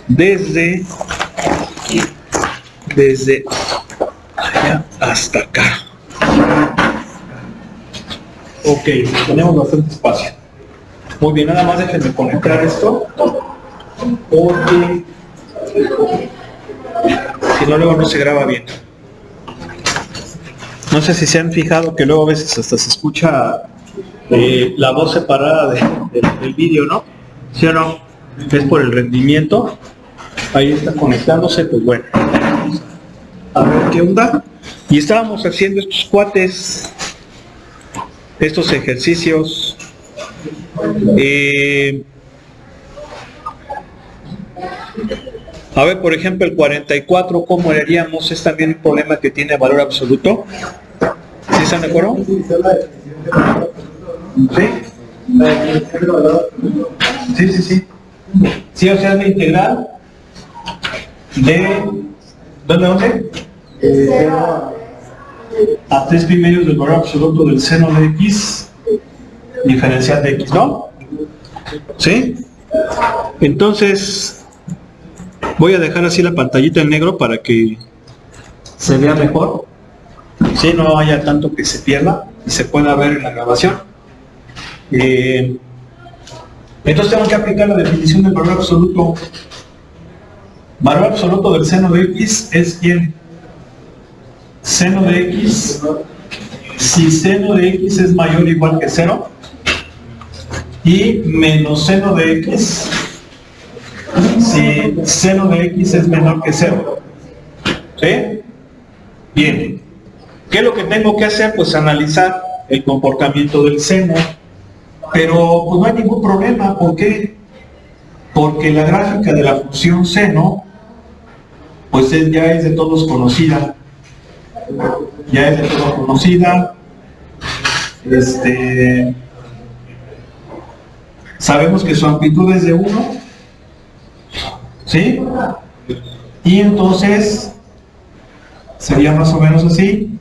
integrar desde allá hasta acá. Ok, tenemos bastante espacio. Muy bien, nada más déjenme conectar esto, porque si no, luego no se graba bien. No sé si se han fijado que luego a veces hasta se escucha la voz separada del vídeo, ¿no? ¿Sí o no? Es por el rendimiento. Ahí está conectándose, pues bueno. A ver qué onda. Y estábamos haciendo estos cuates, estos ejercicios. A ver, por ejemplo, el 44, ¿cómo le haríamos? Es también un problema que tiene valor absoluto. ¿Sí están de acuerdo? ¿Sí? Sí. Sí, o sea, es la integral de... ¿Dónde? A 3 primerios del valor absoluto del seno de x diferencial de x, ¿no? ¿Sí? Entonces, voy a dejar así la pantallita en negro para que se vea mejor. Si no haya tanto que se pierda y se pueda ver en la grabación. Entonces tengo que aplicar la definición del valor absoluto. Valor absoluto del seno de x es ¿quién? Seno de x. Si seno de x es mayor o igual que 0 y menos seno de x si seno de x es menor que 0. ¿Sí? Bien. ¿Qué es lo que tengo que hacer? Pues analizar el comportamiento del seno. Pero pues no hay ningún problema. ¿Por qué? Porque la gráfica de la función seno pues ya es de todos conocida. Ya es de todos conocida. Sabemos que su amplitud es de 1. ¿Sí? Y entonces sería más o menos así.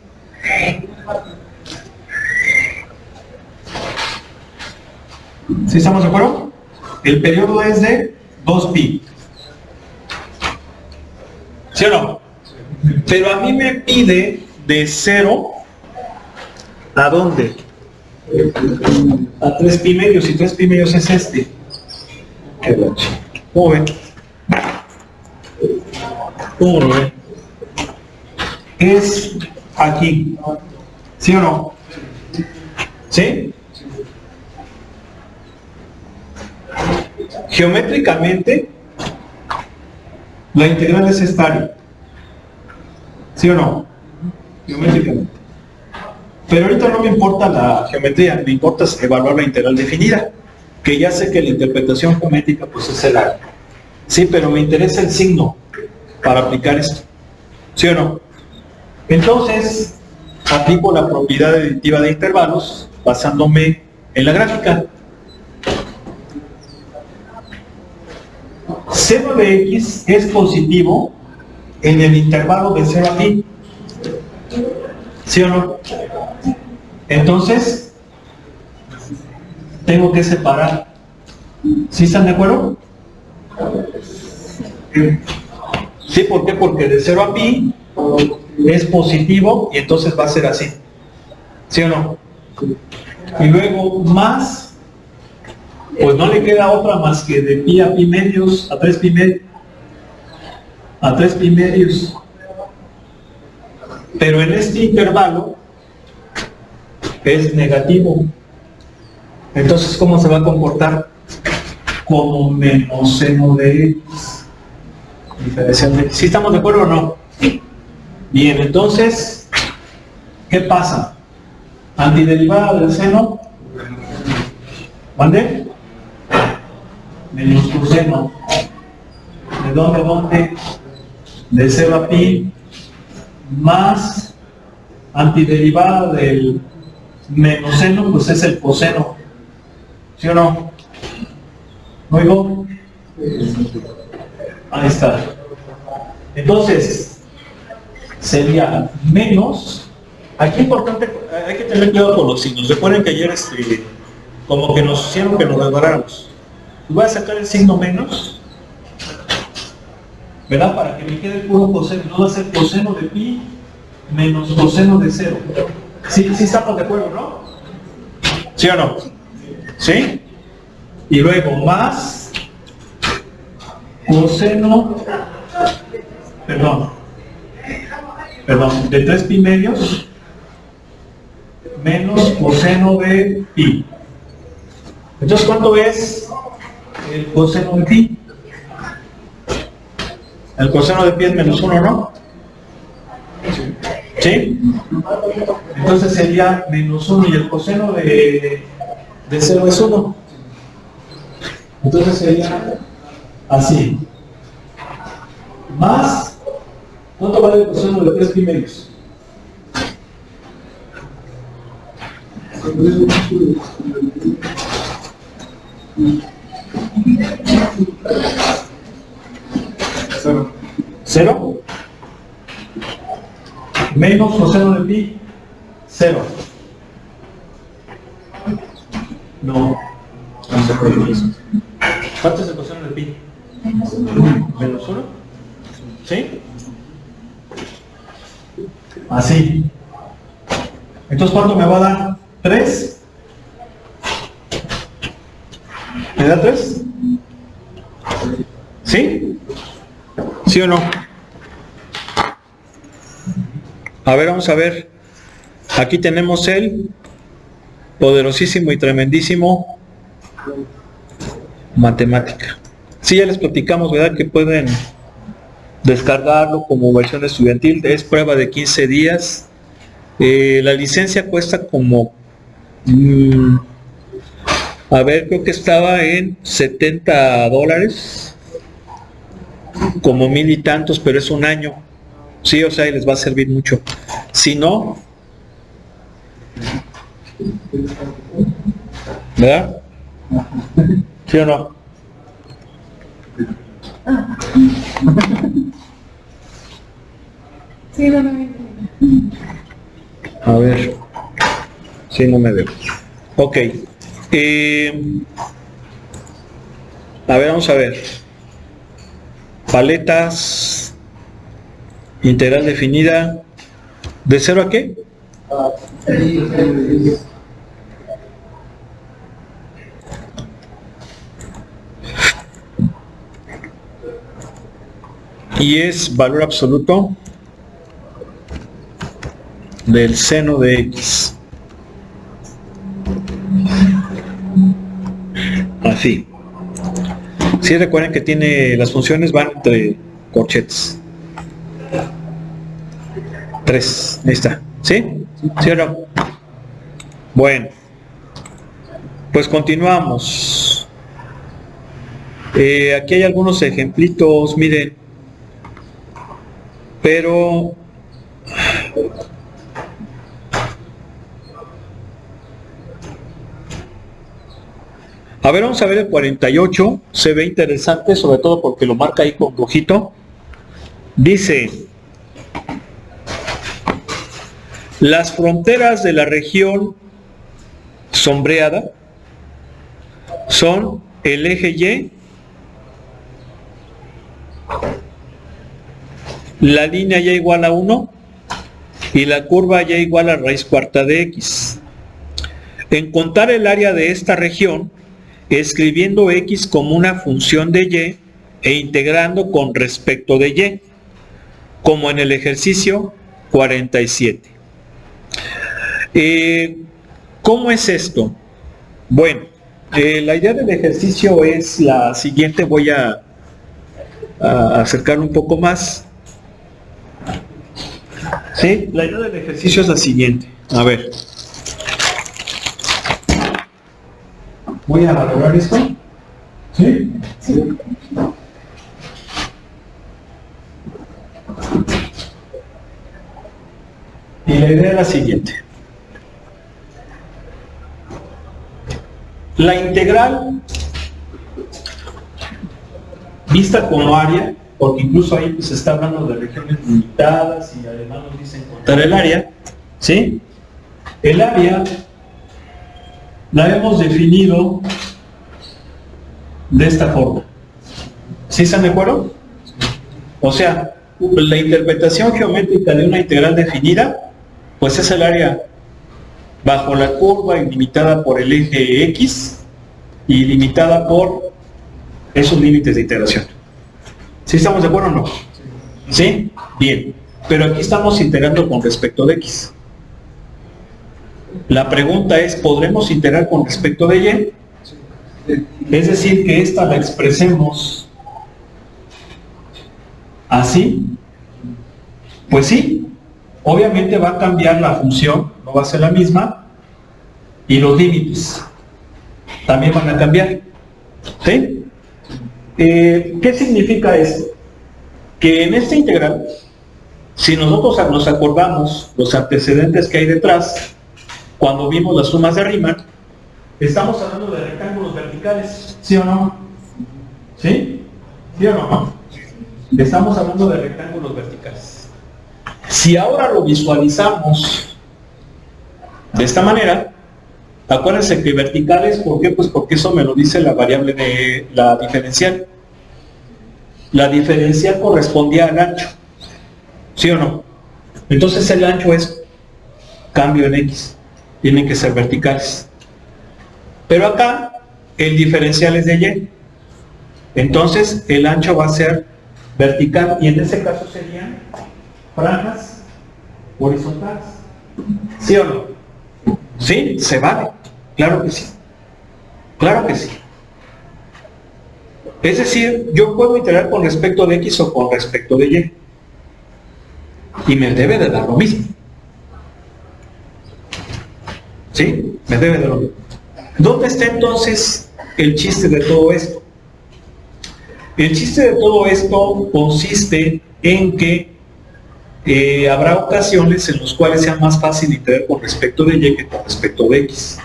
¿Sí estamos de acuerdo? El periodo es de 2pi. ¿Sí o no? Pero a mí me pide de 0 ¿a dónde? A 3 pi medios, y 3 pi medios es este. ¿Cómo ven? ¿Cómo lo ven? Es aquí. ¿Sí o no? ¿Sí? Geométricamente, la integral es esta área. ¿Sí o no? Geométricamente. Pero ahorita no me importa la geometría, me importa evaluar la integral definida, que ya sé que la interpretación geométrica pues es el área. Sí, pero me interesa el signo para aplicar esto. ¿Sí o no? Entonces, aplico la propiedad aditiva de intervalos basándome en la gráfica. Seno de x es positivo en el intervalo de 0 a pi. ¿Sí o no? Entonces, tengo que separar. ¿Sí están de acuerdo? Sí, ¿por qué? Porque de 0 a pi es positivo y entonces va a ser así. ¿Sí o no? Y luego más, pues no le queda otra más que de pi a pi medios, a 3 pi medios. A 3 pi medios. Pero en este intervalo es negativo. Entonces, ¿cómo se va a comportar? Como menos seno de x. Diferencial de x. ¿Sí estamos de acuerdo o no? Bien, entonces, ¿qué pasa? Antiderivada del seno. ¿Mande? Menos coseno. ¿De dónde a dónde? De 0 a pi más antiderivada del menos seno, pues es el coseno. ¿Sí o no? ¿Oigo? Ahí está. Entonces, sería menos Aquí importante, hay que tener cuidado con los signos. Recuerden que ayer como que nos hicieron que nos resbaláramos. Voy a sacar el signo menos, ¿verdad? Para que me quede el puro coseno. No va a ser coseno de pi menos coseno de 0. ¿Sí estamos de acuerdo, no? ¿Sí o no? ¿Sí? Y luego más coseno, perdón, de 3 pi medios menos coseno de pi. Entonces, ¿cuánto es el coseno de pi? El coseno de pi es menos 1, ¿no? ¿Sí? Entonces sería menos 1 y el coseno de 0 es 1. Entonces sería así. Más, ¿cuánto vale el coseno de 3 pi medios? ¿Cero? Menos coseno de pi, 0. No. ¿Cuánto es el coseno de pi? ¿Menos 1? ¿Sí? Así. Entonces, ¿cuánto me va a dar? 3. ¿Me da 3? ¿Sí? ¿Sí o no? A ver, vamos a ver. Aquí tenemos el poderosísimo y tremendísimo matemática. Sí, ya les platicamos, ¿verdad? Que pueden descargarlo como versión estudiantil. Es prueba de 15 días. La licencia cuesta como... a ver, creo que estaba en $70. Como 1000 y tantos, pero es un año. Sí, o sea, y les va a servir mucho. Si no, ¿verdad? ¿Sí o no? Sí, no me veo. A ver. Sí, no me veo. Ok. A ver, vamos a ver. Paletas. Integral definida. ¿De 0 a qué? Y es valor absoluto del seno de X. Así. Sí, recuerden que tiene las funciones van entre corchetes. 3, ahí está. ¿Sí? ¿Sí o no? Bueno, pues continuamos. Aquí hay algunos ejemplitos, miren. Pero a ver, vamos a ver el 48, se ve interesante, sobre todo porque lo marca ahí con rojito. Dice: las fronteras de la región sombreada son el eje Y, la línea Y igual a 1 y la curva Y igual a raíz cuarta de X. Encontrar el área de esta región escribiendo X como una función de Y e integrando con respecto de Y, como en el ejercicio 47. ¿Cómo es esto? Bueno, la idea del ejercicio es la siguiente. Voy a acercar un poco más. ¿Sí? La idea del ejercicio es la siguiente. A ver. Voy a valorar esto. ¿Sí? Sí. Y la idea es la siguiente. La integral vista como área, porque incluso ahí pues, se está hablando de regiones limitadas y además nos dice encontrar el área, ¿Sí? El área la hemos definido de esta forma. ¿Sí están de acuerdo? O sea, la interpretación geométrica de una integral definida, pues es el área bajo la curva ilimitada por el eje X y limitada por esos límites de integración. ¿Sí estamos de acuerdo o no? ¿Sí? Bien. Pero aquí estamos integrando con respecto de X. La pregunta es, ¿podremos integrar con respecto de Y? Es decir, que esta la expresemos así. Pues sí, obviamente va a cambiar la función, no va a ser la misma, y los límites también van a cambiar. ¿Sí? ¿Qué significa esto? Que en esta integral, si nosotros nos acordamos los antecedentes que hay detrás, cuando vimos las sumas de Riemann, estamos hablando de rectángulos verticales, ¿sí o no? ¿Sí? ¿Sí o no? Estamos hablando de rectángulos verticales. Si ahora lo visualizamos de esta manera, acuérdense que verticales, ¿por qué? Pues porque eso me lo dice la variable de la diferencial. La diferencial correspondía al ancho, ¿sí o no? Entonces el ancho es cambio en X, tienen que ser verticales. Pero acá el diferencial es de Y, entonces el ancho va a ser vertical y en ese caso serían franjas horizontales. ¿Sí o no? ¿Sí? ¿Se vale? Claro que sí. Claro que sí. Es decir, yo puedo integrar con respecto de X o con respecto de Y. Y me debe de dar lo mismo. ¿Sí? Me debe de lo mismo. ¿Dónde está entonces el chiste de todo esto? El chiste de todo esto consiste en que habrá ocasiones en las cuales sea más fácil integrar con respecto de Y que con respecto de X.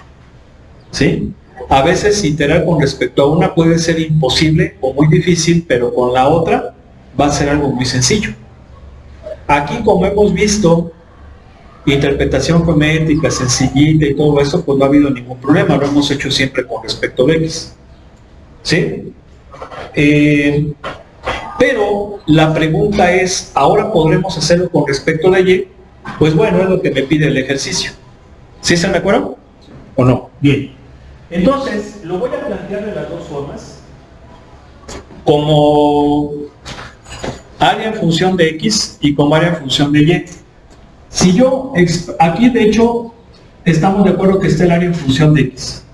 ¿Sí? A veces integrar con respecto a una puede ser imposible o muy difícil, pero con la otra va a ser algo muy sencillo. Aquí, como hemos visto, interpretación geométrica, sencillita y todo eso, pues no ha habido ningún problema, lo hemos hecho siempre con respecto de X. ¿Sí? Pero la pregunta es, ¿ahora podremos hacerlo con respecto de Y? Pues bueno, es lo que me pide el ejercicio. ¿Sí están de acuerdo? ¿O no? Bien. Entonces, lo voy a plantear de las dos formas. Como área en función de X y como área en función de Y. Si yo, aquí de hecho, estamos de acuerdo que está el área en función de X.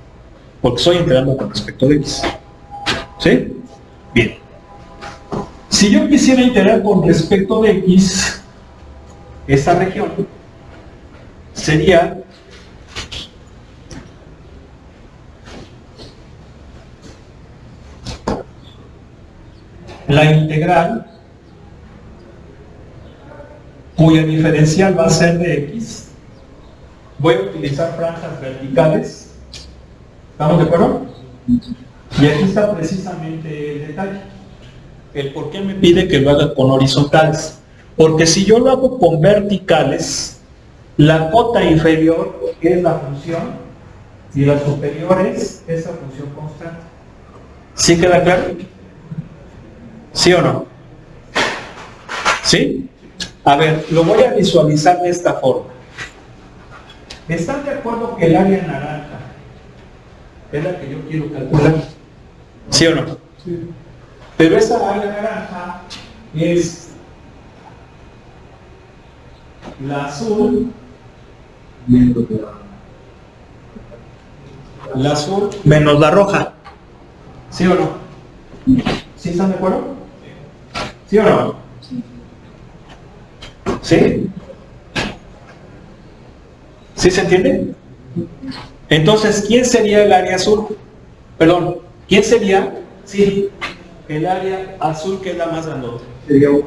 Porque estoy integrando con respecto de X. ¿Sí? Bien. Si yo quisiera integrar con respecto de X, esta región sería la integral cuya diferencial va a ser de X. Voy a utilizar franjas verticales. ¿Estamos de acuerdo? Y aquí está precisamente el detalle. El por qué me pide que lo haga con horizontales. Porque si yo lo hago con verticales, la cota inferior es la función y la superior es esa función constante. ¿Sí queda claro? ¿Sí o no? ¿Sí? A ver, lo voy a visualizar de esta forma. ¿Están de acuerdo que el área naranja es la que yo quiero calcular? ¿Sí o no? Sí. Pero esa área naranja es la azul, menos la roja. ¿Sí o no? ¿Sí están de acuerdo? ¿Sí o no? ¿Sí? ¿Sí se entiende? Entonces, ¿quién sería el área azul? Perdón, ¿quién sería? Sí, el área azul, que es la más grandota. Sería 1.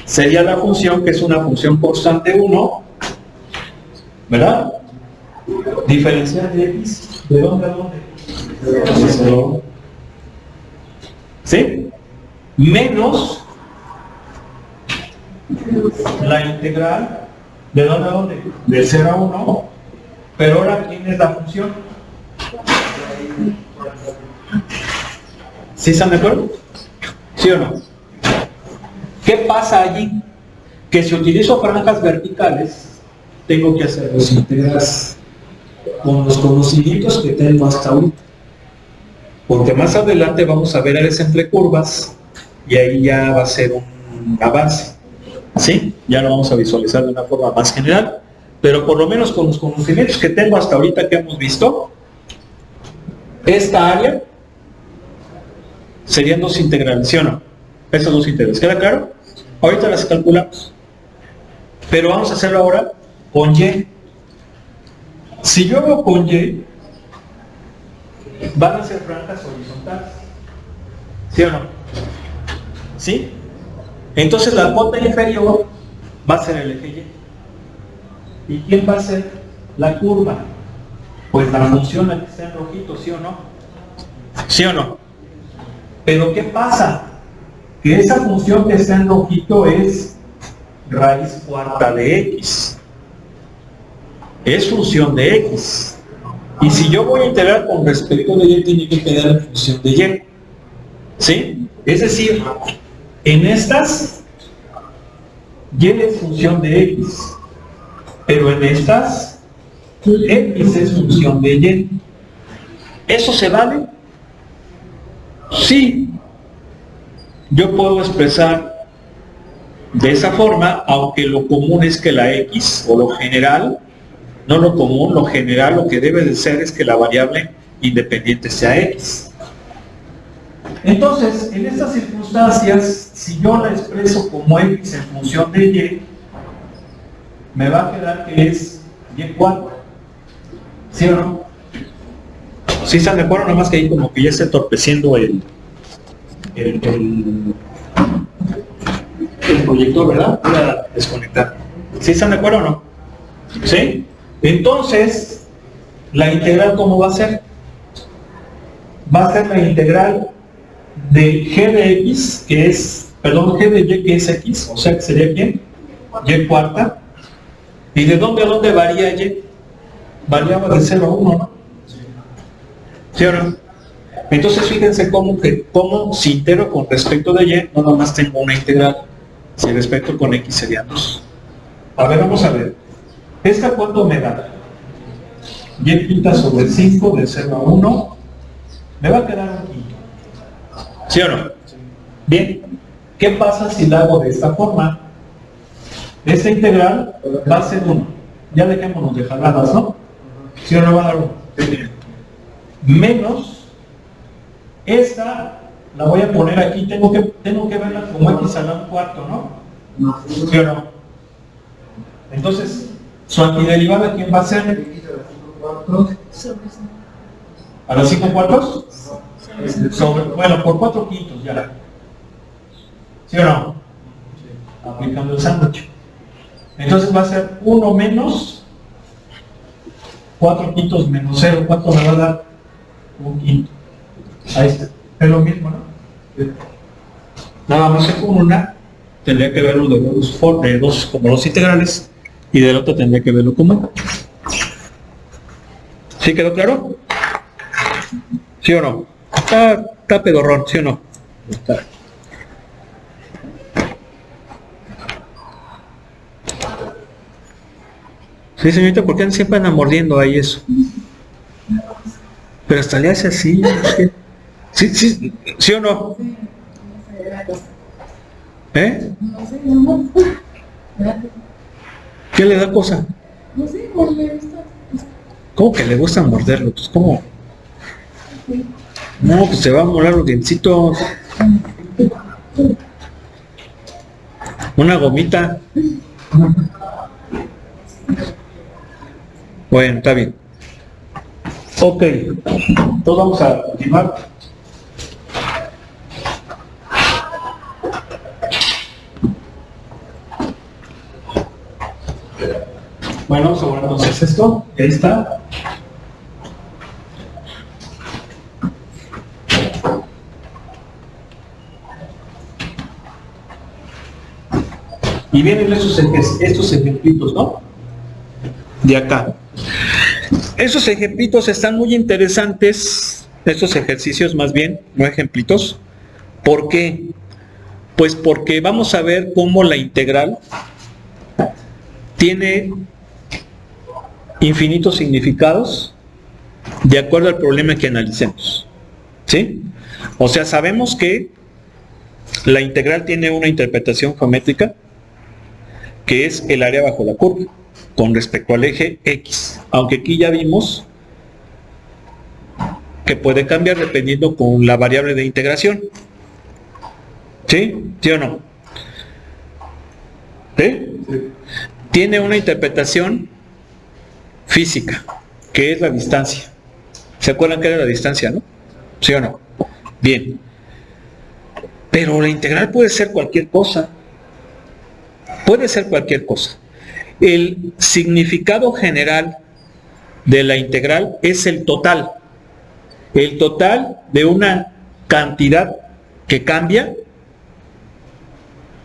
Sería la función, que es una función constante 1, ¿verdad? Diferencial de X, ¿de dónde a dónde? De 0. ¿Sí? Menos la integral ¿De dónde a dónde? Del 0 a 1. Pero ahora, ¿quién es la función? ¿Sí están de acuerdo? ¿Sí o no? ¿Qué pasa allí? Que si utilizo franjas verticales, tengo que hacer los integras con los conocimientos que tengo hasta ahorita. Porque más adelante vamos a ver áreas entre curvas y ahí ya va a ser un avance. ¿Sí? Ya lo vamos a visualizar de una forma más general, pero por lo menos con los conocimientos que tengo hasta ahorita que hemos visto, esta área serían dos integrales, ¿sí o no? Esas dos integrales, ¿queda claro? Ahorita las calculamos, pero vamos a hacerlo ahora con Y. Si yo hago con Y, van a ser franjas horizontales, ¿sí o no? ¿Sí? Entonces la cuota inferior va a ser el eje Y. ¿Y quién va a ser la curva? Pues la función que está en rojito, ¿sí o no? ¿Sí o no? Pero ¿qué pasa? Que esa función que está en rojito es raíz cuarta de X. Es función de X. Y si yo voy a integrar con respecto de Y, tiene que quedar en función de Y. ¿Sí? Es decir, en estas, Y es función de X. Pero en estas, X es función de Y. ¿Eso se vale? Sí. Yo puedo expresar de esa forma, aunque lo común es que la X, o lo general, no lo común, lo general, lo que debe de ser es que la variable independiente sea X. Entonces, en estas circunstancias, si yo la expreso como X en función de Y, me va a quedar que es Y4. ¿Sí o no? ¿Sí están de acuerdo? Nada más que ahí como que ya está entorpeciendo el proyector, ¿verdad? Voy a desconectar. ¿Sí están de acuerdo o no? ¿Sí? Entonces, la integral, ¿cómo va a ser? Va a ser la integral de g de x, que es, perdón, g de y, que es x, o sea que sería ¿quién? Y cuarta. ¿Y de dónde a dónde varía y? Variaba de 0 a 1, ¿no? ¿Sí o no? Entonces fíjense cómo si integro con respecto de y, no nomás tengo una integral, si respecto con x serían 2. A ver, vamos a ver. ¿Esta cuánto me da? Y quinta sobre 5 de 0 a 1. Me va a quedar un quinto. ¿Sí o no? Bien. ¿Qué pasa si la hago de esta forma? Esta integral va a ser 1. Ya dejémonos de jaladas, ¿no? ¿Sí o no va a dar 1? Menos esta, la voy a poner aquí, tengo que verla como x a la 1/4, ¿no? ¿Sí o no? Entonces, su antiderivada, ¿quién va a ser? ¿A los 5/4? Bueno, por 4 quintos ya. ¿Sí o no? Aplicando el sándwich. Entonces va a ser 1 menos 4 quintos menos 0. ¿Cuánto me va a dar? Un quinto. Ahí está. Es lo mismo, ¿no? Nada más que con una tendría que verlo de dos como los integrales y del otro tendría que verlo como. ¿Sí quedó claro? ¿Sí o no? Está pedorrón, ¿sí o no? Está. Sí, señorita, ¿por qué siempre andan mordiendo ahí eso? Pero hasta le hace así. ¿Sí, sí, sí o no? ¿Eh? ¿Qué le da cosa? No sé, por le gusta. ¿Cómo que le gusta morderlo? Pues ¿cómo? No, pues se va a molar los dientecitos. Una gomita. Bueno, está bien. Ok, entonces vamos a continuar. Bueno, vamos a borrar entonces esto. Ahí está. Y vienen estos ejemplitos, ¿no? de acá. Esos ejemplitos están muy interesantes, estos ejercicios más bien, no ejemplitos. ¿Por qué? Pues porque vamos a ver cómo la integral tiene infinitos significados de acuerdo al problema que analicemos. ¿Sí? O sea, sabemos que la integral tiene una interpretación geométrica que es el área bajo la curva con respecto al eje X, aunque aquí ya vimos que puede cambiar dependiendo con la variable de integración. ¿Sí? ¿Sí o no? ¿Sí? Tiene una interpretación física, que es la distancia. ¿Se acuerdan que era la distancia, no? ¿Sí o no? Bien. Pero la integral puede ser cualquier cosa. Puede ser cualquier cosa. El significado general de la integral es el total. El total de una cantidad que cambia,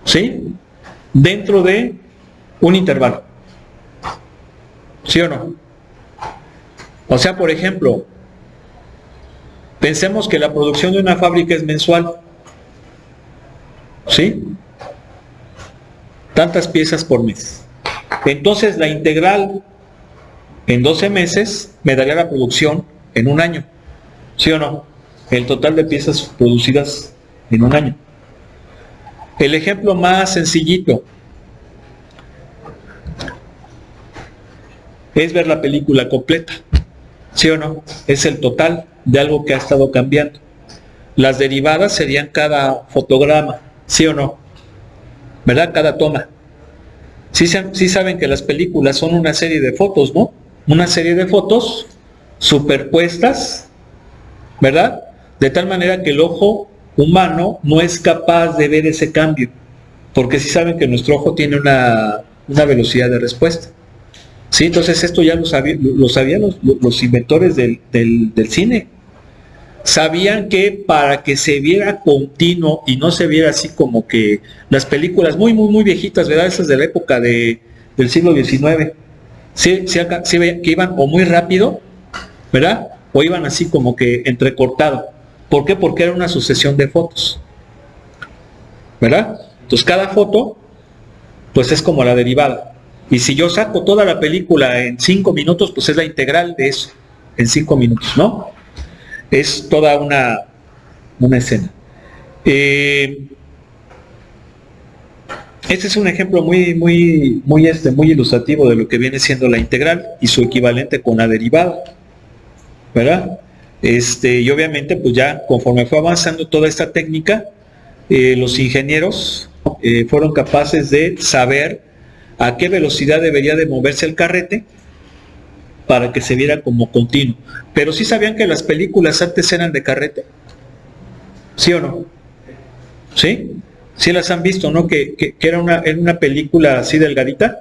¿sí?, dentro de un intervalo. ¿Sí o no? O sea, por ejemplo, pensemos que la producción de una fábrica es mensual. ¿Sí? Tantas piezas por mes. Entonces la integral en 12 meses me daría la producción en un año. ¿Sí o no? El total de piezas producidas en un año. El ejemplo más sencillito es ver la película completa. ¿Sí o no? Es el total de algo que ha estado cambiando. Las derivadas serían cada fotograma. ¿Sí o no? ¿Verdad? Cada toma. Sí saben que las películas son una serie de fotos, ¿no? Una serie de fotos superpuestas, ¿verdad? De tal manera que el ojo humano no es capaz de ver ese cambio, porque sí saben que nuestro ojo tiene una velocidad de respuesta. Sí, entonces esto ya lo sabían los inventores del cine. Sabían que para que se viera continuo y no se viera así como que las películas muy viejitas, ¿verdad? Esas de la época del siglo XIX, sí veían que iban o muy rápido, ¿verdad? O iban así como que entrecortado. ¿Por qué? Porque era una sucesión de fotos, ¿verdad? Entonces cada foto pues es como la derivada. Y si yo saco toda la película en 5 minutos, pues es la integral de eso, en 5 minutos, ¿no? Es toda una escena. Este es un ejemplo muy ilustrativo de lo que viene siendo la integral y su equivalente con la derivada, ¿verdad? Y obviamente, pues ya conforme fue avanzando toda esta técnica, los ingenieros fueron capaces de saber a qué velocidad debería de moverse el carrete para que se viera como continuo. Pero sí sabían que las películas antes eran de carrete. ¿Sí o no? ¿Sí? Sí las han visto, ¿no? Que era una película así delgadita,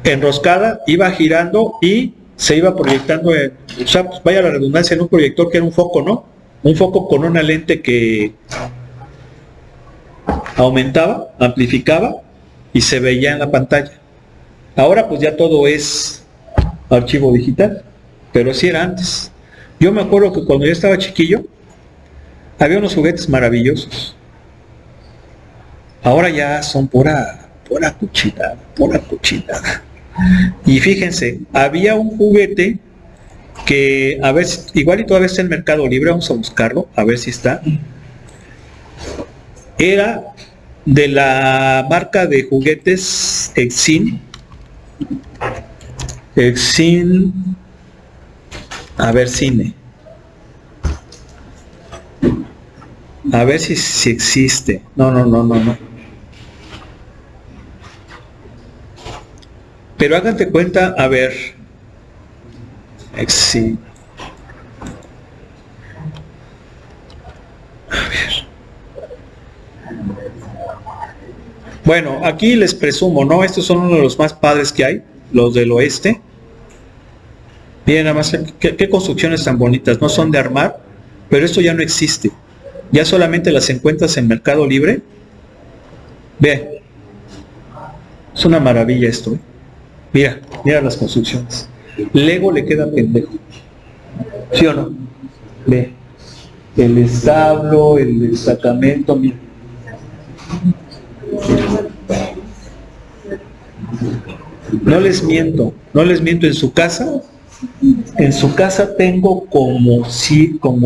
enroscada, iba girando y se iba proyectando, o sea, pues vaya la redundancia, en un proyector que era un foco, ¿no? Un foco con una lente que aumentaba, amplificaba y se veía en la pantalla. Ahora pues ya todo es archivo digital, pero así era antes. Yo me acuerdo que cuando yo estaba chiquillo, había unos juguetes maravillosos. Ahora ya son pura cuchilada. Y fíjense, había un juguete que a veces, igual y todavía está en Mercado Libre, vamos a buscarlo, a ver si está. Era de la marca de juguetes Exin, a ver, cine. A ver si existe. No. Pero háganse cuenta, a ver. Exin. A ver. Bueno, aquí les presumo, ¿no? Estos son uno de los más padres que hay, los del oeste. Miren nada más, qué construcciones tan bonitas, no son de armar, pero esto ya no existe. Ya solamente las encuentras en Mercado Libre. Ve, es una maravilla esto, ¿eh? Mira, mira las construcciones. Lego le queda pendejo. ¿Sí o no? Ve. El establo, el destacamento, mira. No les miento, en su casa tengo como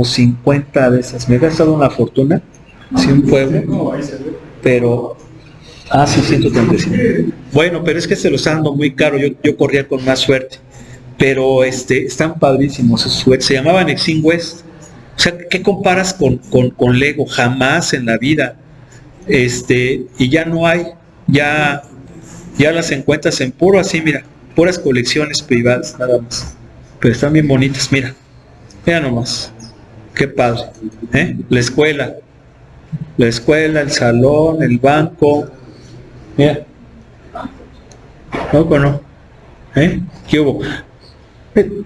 50 de esas. Me he gastado una fortuna, sí, un pueblo, pero, sí, 135. Bueno, pero es que se los está dando muy caro, yo corría con más suerte, pero están padrísimos esos juguetes, se llamaban Exim West. O sea, ¿qué comparas con Lego? Jamás en la vida. Y ya no hay, ya las encuentras en puro así, mira, puras colecciones privadas, nada más. Pero están bien bonitas, mira nomás, qué padre, la escuela, el salón, el banco, mira, no, ¿qué hubo?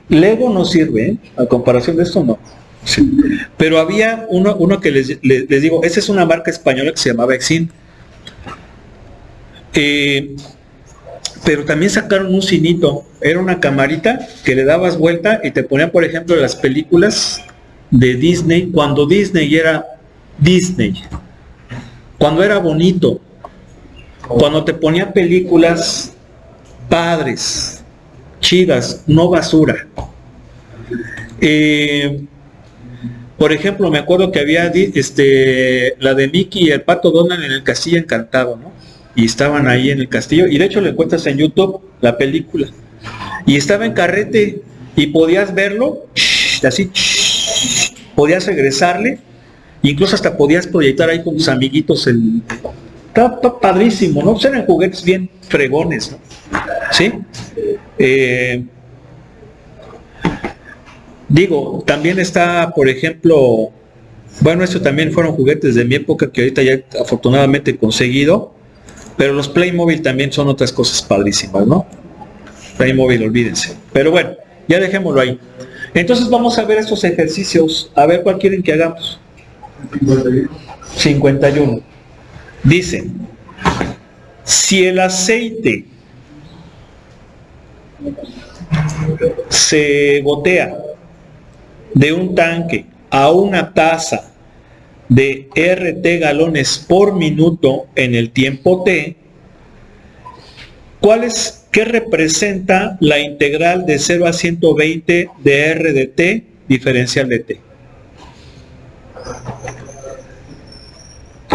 Lego no sirve, a comparación de esto no. Sí. Pero había uno que les digo, esa es una marca española que se llamaba Exim. Pero también sacaron un cinito, era una camarita que le dabas vuelta y te ponían, por ejemplo, las películas de Disney, cuando Disney era Disney, cuando era bonito, cuando te ponía películas padres, chidas, no basura. Por ejemplo, me acuerdo que había la de Mickey y el Pato Donald en el Castillo Encantado, ¿no? Y estaban ahí en el castillo, y de hecho le encuentras en YouTube la película, y estaba en carrete, y podías verlo, así, podías regresarle, incluso hasta podías proyectar ahí con tus amiguitos está padrísimo, ¿no? Eran juguetes bien fregones, ¿no? ¿Sí? Digo, también está, por ejemplo, bueno, esto también fueron juguetes de mi época que ahorita ya afortunadamente he conseguido, pero los Playmobil también son otras cosas padrísimas, ¿no? Playmobil, olvídense. Pero bueno, ya dejémoslo ahí. Entonces vamos a ver estos ejercicios, a ver cuál quieren que hagamos. 51. Dice, si el aceite se gotea de un tanque a una taza de RT galones por minuto en el tiempo T, ¿qué representa la integral de 0 a 120 de R de T diferencial de T?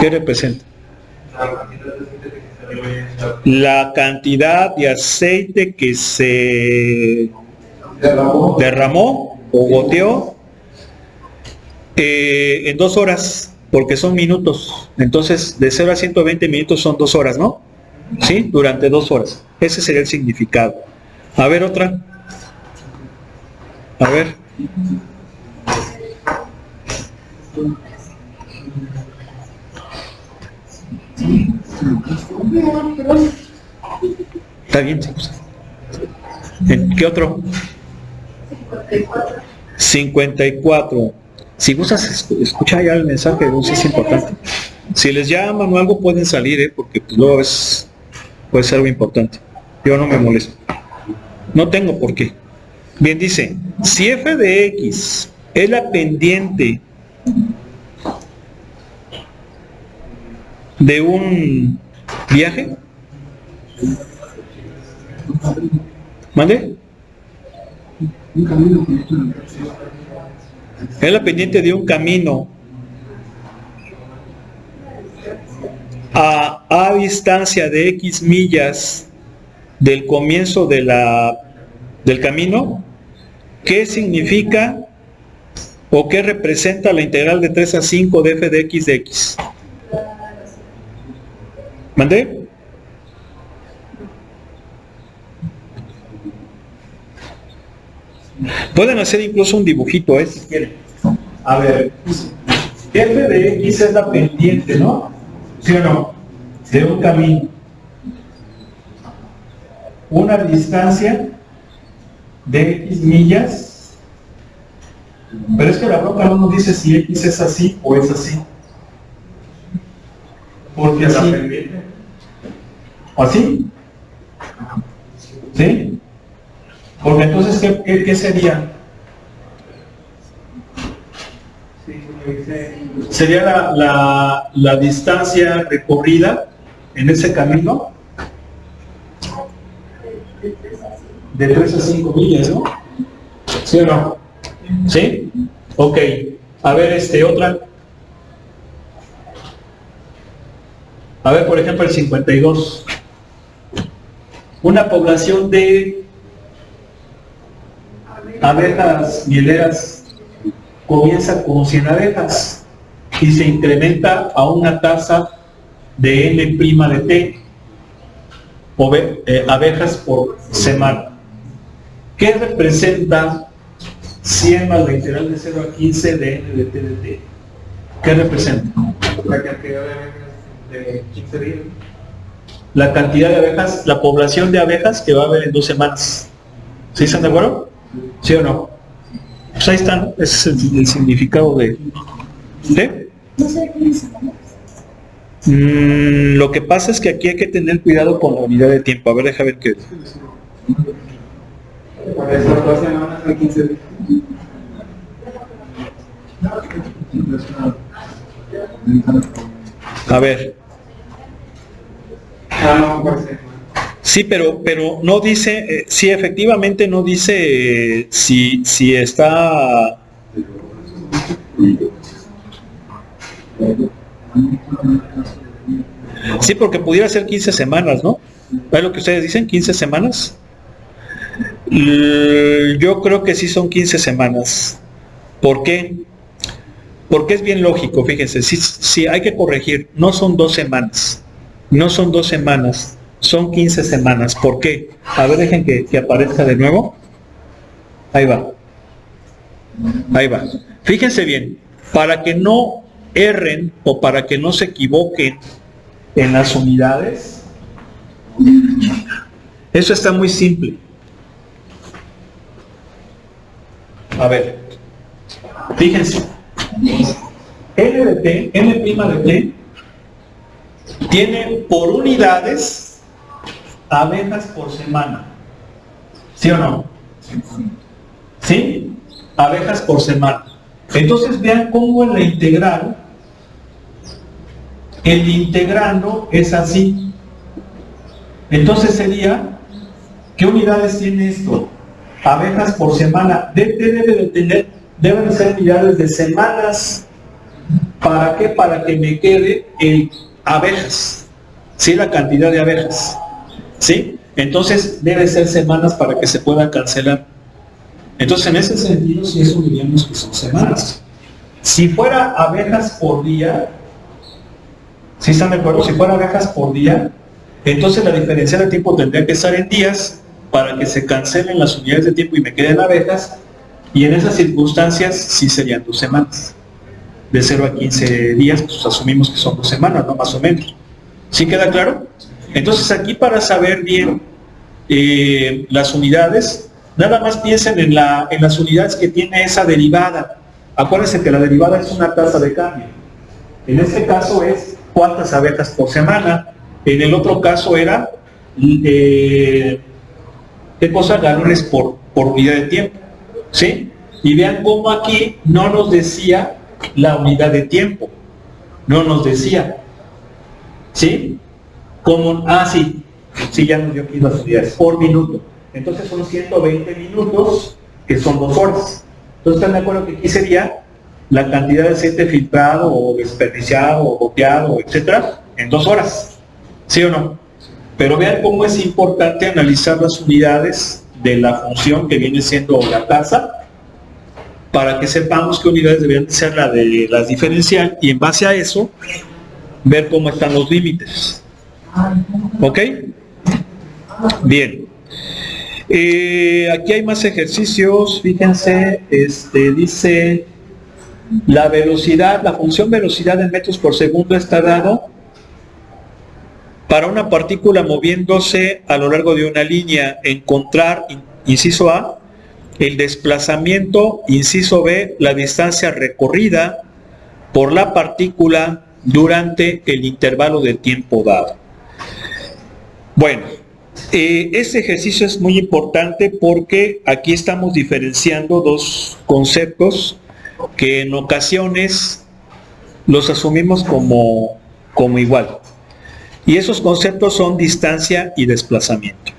¿Qué representa? La cantidad de aceite que se derramó o goteó en 2 horas, porque son minutos. Entonces, de 0 a 120 minutos son 2 horas, ¿no? ¿Sí? Durante 2 horas. Ese sería el significado. A ver, otra. A ver. Está bien, chicos. ¿Qué otro? 54. Si gustas, escucha ya el mensaje, no sé si es importante. Si les llaman o algo pueden salir, porque pues luego puede ser algo importante. Yo no me molesto. No tengo por qué. Bien, dice, si f de x es la pendiente de un viaje, ¿mande? Es la pendiente de un camino a distancia de x millas del comienzo del camino. ¿Qué significa o qué representa la integral de 3 a 5 de f de x? ¿Mandé? Pueden hacer incluso un dibujito, si quieren. A ver, f de x es la pendiente, ¿no? ¿Sí o no? De un camino. Una distancia de x millas. Pero es que la bronca no nos dice si x es así o es así. Porque así. ¿Así? ¿Sí? Porque entonces, ¿qué sería? Sería la distancia recorrida en ese camino de 3 a 5 millas, ¿no? ¿Sí o no? ¿Sí? Ok. A ver, otra. A ver, por ejemplo, el 52. Una población de abejas mieleras comienza con 100 abejas y se incrementa a una tasa de N' de T, abejas por semana. ¿Qué representa 100 más la integral de 0 a 15 de N de T de T? ¿Qué representa? La cantidad de abejas de 15 días. La cantidad de abejas, la población de abejas que va a haber en 2 semanas. ¿Sí están de acuerdo? ¿Sí o no? Pues ahí están, ese es el significado de... ¿Sí? No sé qué dice. Lo que pasa es que aquí hay que tener cuidado con la unidad de tiempo. A ver, déjame ver qué... Por eso 2 semanas de 15 días. A ver. No, por semana. Sí, pero no dice, sí, efectivamente no dice si está... Sí, porque pudiera ser 15 semanas, ¿no? ¿Es lo que ustedes dicen? ¿15 semanas? Yo creo que sí son 15 semanas. ¿Por qué? Porque es bien lógico, fíjense, sí hay que corregir, no son 2 semanas, no son 2 semanas, son 15 semanas. ¿Por qué? A ver, dejen que aparezca de nuevo. Ahí va. Ahí va. Fíjense bien, para que no erren o para que no se equivoquen en las unidades, eso está muy simple. A ver, fíjense, N de T, N' de T, tiene por unidades abejas por semana. ¿Sí o no? ¿Sí? Abejas por semana. Entonces vean cómo en la integral, el integrando es así. Entonces sería, ¿qué unidades tiene esto? Abejas por semana. Deben de ser unidades de semanas. ¿Para qué? Para que me quede el abejas. ¿Sí? La cantidad de abejas. ¿Sí? Entonces debe ser semanas para que se pueda cancelar. Entonces en ese sentido sí eso diríamos que son semanas. Si fuera abejas por día, ¿sí están de acuerdo? Si fuera abejas por día, entonces la diferencia de tiempo tendría que estar en días para que se cancelen las unidades de tiempo y me queden abejas, y en esas circunstancias sí serían 2 semanas. De 0 a 15 días, pues asumimos que son 2 semanas, ¿no? Más o menos. ¿Sí queda claro? Entonces aquí para saber bien las unidades, nada más piensen en las unidades que tiene esa derivada. Acuérdense que la derivada es una tasa de cambio. En este caso es cuántas abejas por semana. En el otro caso era ¿qué cosa? Galones por unidad de tiempo. ¿Sí? Y vean cómo aquí no nos decía la unidad de tiempo. No nos decía. ¿Sí? Como, sí, ya nos dio aquí las unidades. Por minuto. Entonces son 120 minutos, que son 2 horas. Entonces, ¿están de acuerdo que aquí sería la cantidad de aceite filtrado, o desperdiciado, o goteado, etcétera, en 2 horas? ¿Sí o no? Pero vean cómo es importante analizar las unidades de la función que viene siendo la tasa, para que sepamos qué unidades deberían ser la de las diferencial, y en base a eso, ver cómo están los límites. ¿Ok? Bien. Aquí hay más ejercicios, fíjense, dice la velocidad, la función velocidad en metros por segundo está dado para una partícula moviéndose a lo largo de una línea. Encontrar, inciso A, el desplazamiento, inciso B, la distancia recorrida por la partícula durante el intervalo de tiempo dado. Bueno, Este ejercicio es muy importante porque aquí estamos diferenciando dos conceptos que en ocasiones los asumimos como igual. Y esos conceptos son distancia y desplazamiento.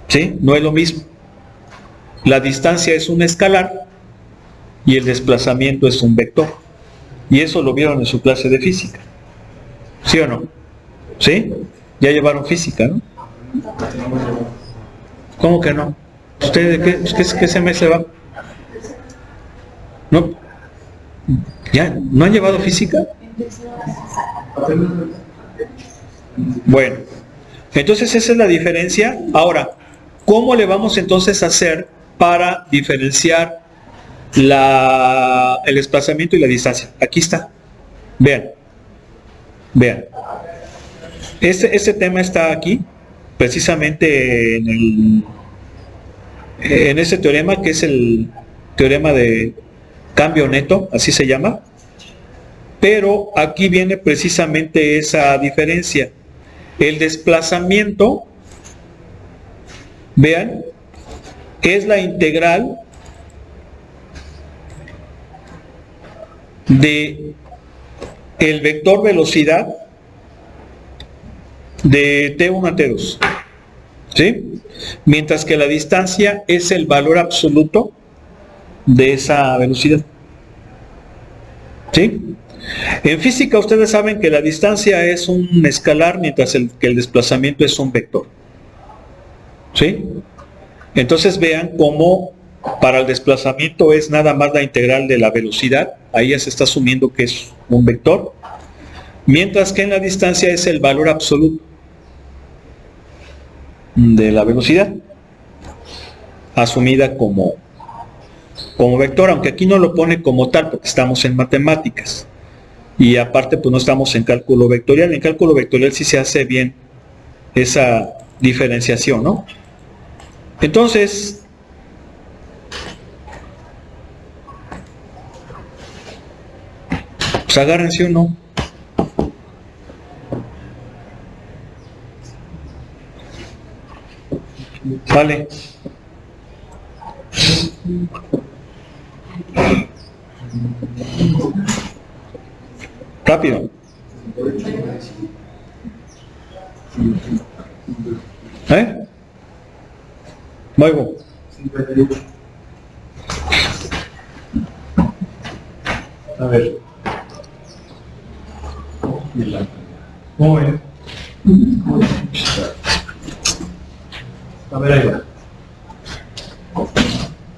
¿Sí? No es lo mismo. La distancia es un escalar y el desplazamiento es un vector. Y eso lo vieron en su clase de física. ¿Sí o no? ¿Sí? Ya llevaron física, ¿no? ¿Cómo que no? ¿Usted de qué semestre va? ¿No? ¿Ya? ¿No han llevado física? Bueno, entonces esa es la diferencia. Ahora, ¿cómo le vamos entonces a hacer para diferenciar el desplazamiento y la distancia? Aquí está. Vean. Este tema está aquí, precisamente en ese teorema, que es el teorema de cambio neto, así se llama. Pero aquí viene precisamente esa diferencia. El desplazamiento, vean, es la integral de el vector velocidad de T1 a T2, ¿sí? Mientras que la distancia es el valor absoluto de esa velocidad, ¿sí? En física ustedes saben que la distancia es un escalar, mientras que el desplazamiento es un vector, ¿sí? Entonces vean cómo para el desplazamiento es nada más la integral de la velocidad, ahí ya se está asumiendo que es un vector, mientras que en la distancia es el valor absoluto de la velocidad, asumida como vector, aunque aquí no lo pone como tal porque estamos en matemáticas. Y aparte, pues no estamos en cálculo vectorial. En cálculo vectorial sí se hace bien esa diferenciación, ¿no? Entonces, pues agárrense uno. Vale. Rápido. Luego. A ver. ¿Cómo ven? A ver, ahí va.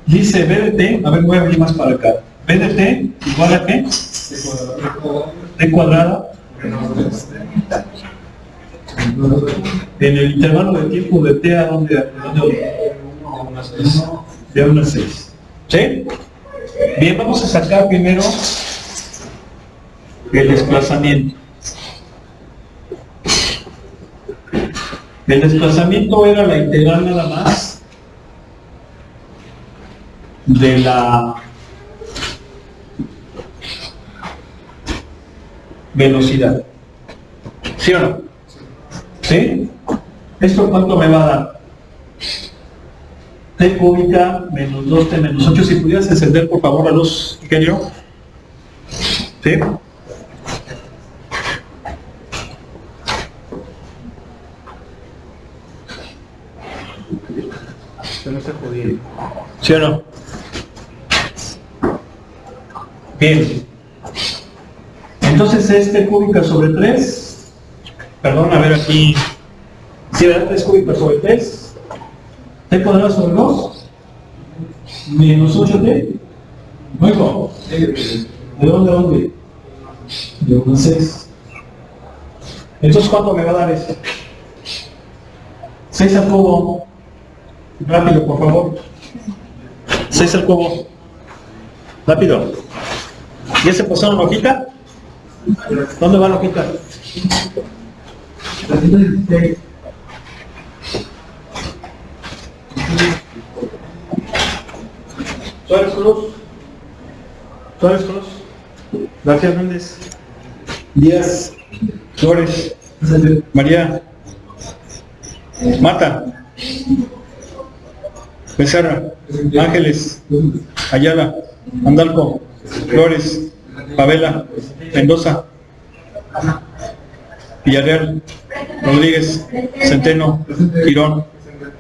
Dice BDT, a ver, voy a venir más para acá. BDT igual a qué? T cuadrada. En el intervalo de tiempo de T a dónde de 1 a 6. ¿Sí? Bien, vamos a sacar primero el desplazamiento. El desplazamiento era la integral nada más de la velocidad. ¿Sí o no? ¿Sí? ¿Esto cuánto me va a dar? T cúbica menos 2T menos 8. Si pudieras encender por favor la luz, ingeniero. ¿Sí? Se no está jodiendo. ¿Sí o no? Bien. Entonces es T cúbica sobre 3. Perdón, a ver aquí. Si ¿verdad? 3 cúbica sobre 3. T cuadrada sobre 2. Menos 8T. Luego. ¿De dónde a dónde? De 1 a 6. Entonces, ¿cuánto me va a dar eso? 6 al cubo. Rápido, por favor. 6 al cubo. Rápido. ¿Ya se pasó la hojita? ¿Dónde va la hojita? Suárez Cruz. Suárez Cruz. García Hernández. Díaz. Flores. María. Marta, Becerra, Ángeles, Ayala, Andalco, Flores, Pavela, Mendoza, Villarreal, Rodríguez, Centeno, Girón,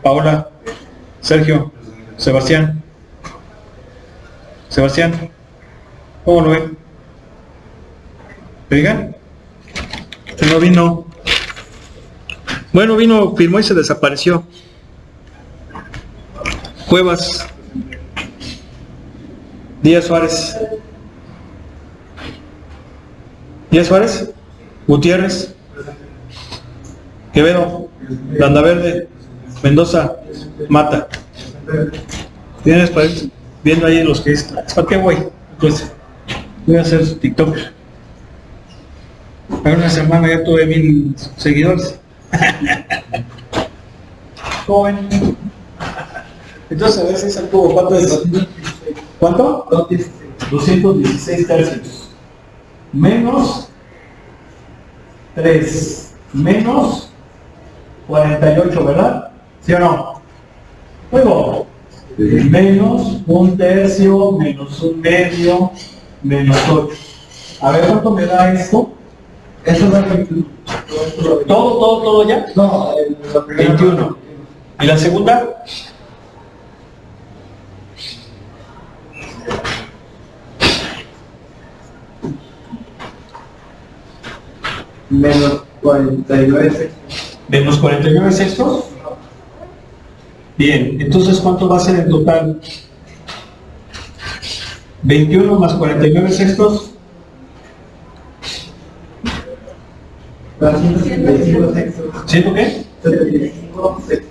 Paola, Sergio, Sebastián, ¿cómo lo ven? ¿Me digan? Que no vino. Bueno, vino, firmó y se desapareció. Cuevas, Díaz Suárez, Gutiérrez, Quevedo, Landaverde, Mendoza, Mata. ¿Tienes para ir viendo ahí los que es? ¿Para qué voy? Pues voy a hacer TikTok. En una semana ya tuve 1000 seguidores. ¿Cómo ven? Entonces a ver si se tuvo. ¿Cuánto es? ¿Cuánto? 216 tercios. Menos 3. Menos 48, ¿verdad? ¿Sí o no? Luego, menos 1/3, menos 1/2, menos 8. A ver, ¿cuánto me da esto? Eso da 21. ¿Todo ya? No, la primera 21. ¿Y la segunda? menos 49 sextos. ¿Menos 49 sextos? Bien, entonces ¿cuánto va a ser en total? 21 más 49 sextos. 175 sextos. ¿Siento qué? 75 sextos.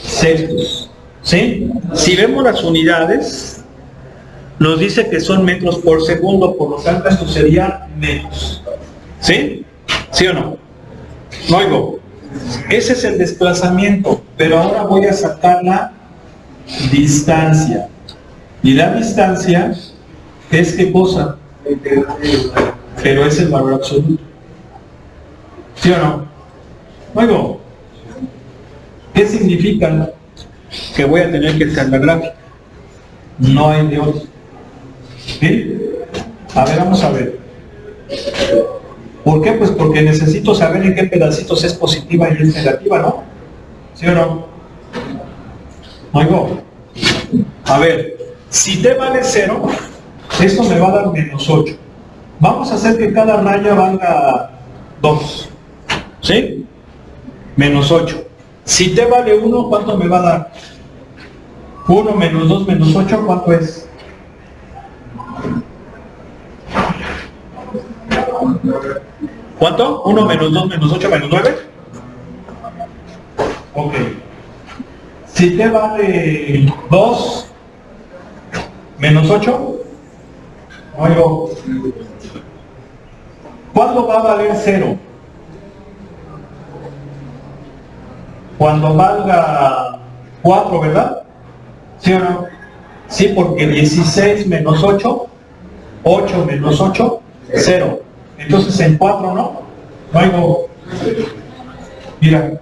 Sextos. ¿Sí? Si vemos las unidades, nos dice que son metros por segundo, por lo tanto esto sería metros. ¿Sí? ¿Sí o no? No oigo. Ese es el desplazamiento, pero ahora voy a sacar la distancia. Y la distancia es ¿qué cosa? Pero es el valor absoluto. ¿Sí o no? Oigo. ¿Qué significa? Que voy a tener que hacer la gráfica. No hay de otro. ¿Sí? A ver, vamos a ver. ¿Por qué? Pues porque necesito saber en qué pedacitos es positiva y es negativa, ¿no? ¿Sí o no? Oigo. A ver, si t vale 0, esto me va a dar menos 8. Vamos a hacer que cada raya valga 2. ¿Sí? Menos 8. Si t vale 1, ¿cuánto me va a dar? 1 menos 2 menos 8, ¿cuánto es? ¿Cuánto? 1 menos 2 menos 8 menos 9. Ok. Si t vale 2 menos 8. Oigo. ¿Cuándo va a valer 0? Cuando valga 4, ¿verdad? ¿Sí o no? Sí, porque 16 menos 8, 8 menos 8, 0. Entonces en 4, ¿no? No hay. Mira.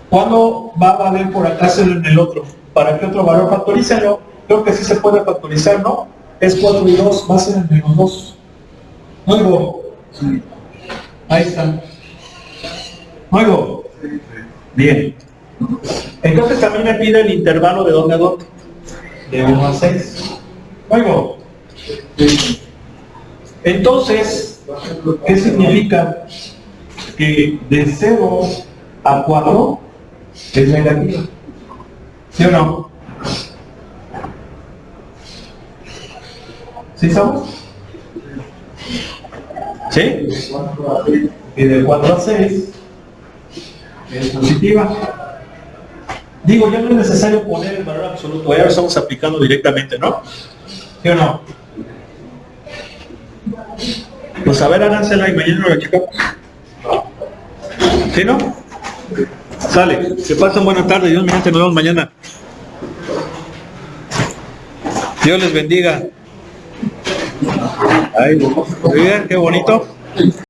¿Cuándo va a valer por acá ser en el otro? ¿Para qué otro valor? Factorícenlo. Creo que sí se puede factorizar, ¿no? Es 4 y 2, va a ser en menos 2. ¿Oigo? Sí. Ahí está. ¿Oigo? Bien. Entonces también me pide el intervalo de dónde a dónde. De 1 a 6. ¿Oigo? Entonces, ¿qué significa? Que de 0 a 4 es negativo. ¿Sí o no? ¿Sí estamos? ¿Sí? Y de 4 a 6 es positiva. Digo, ya no es necesario poner el valor absoluto, ya lo estamos aplicando directamente, ¿no? ¿Sí o no? Pues a ver, hágansela y mañana lo checamos. ¿Sí, no? Sale, que pasen buena tarde, Dios mediante, nos vemos mañana. Dios les bendiga. Ay, miren qué bonito.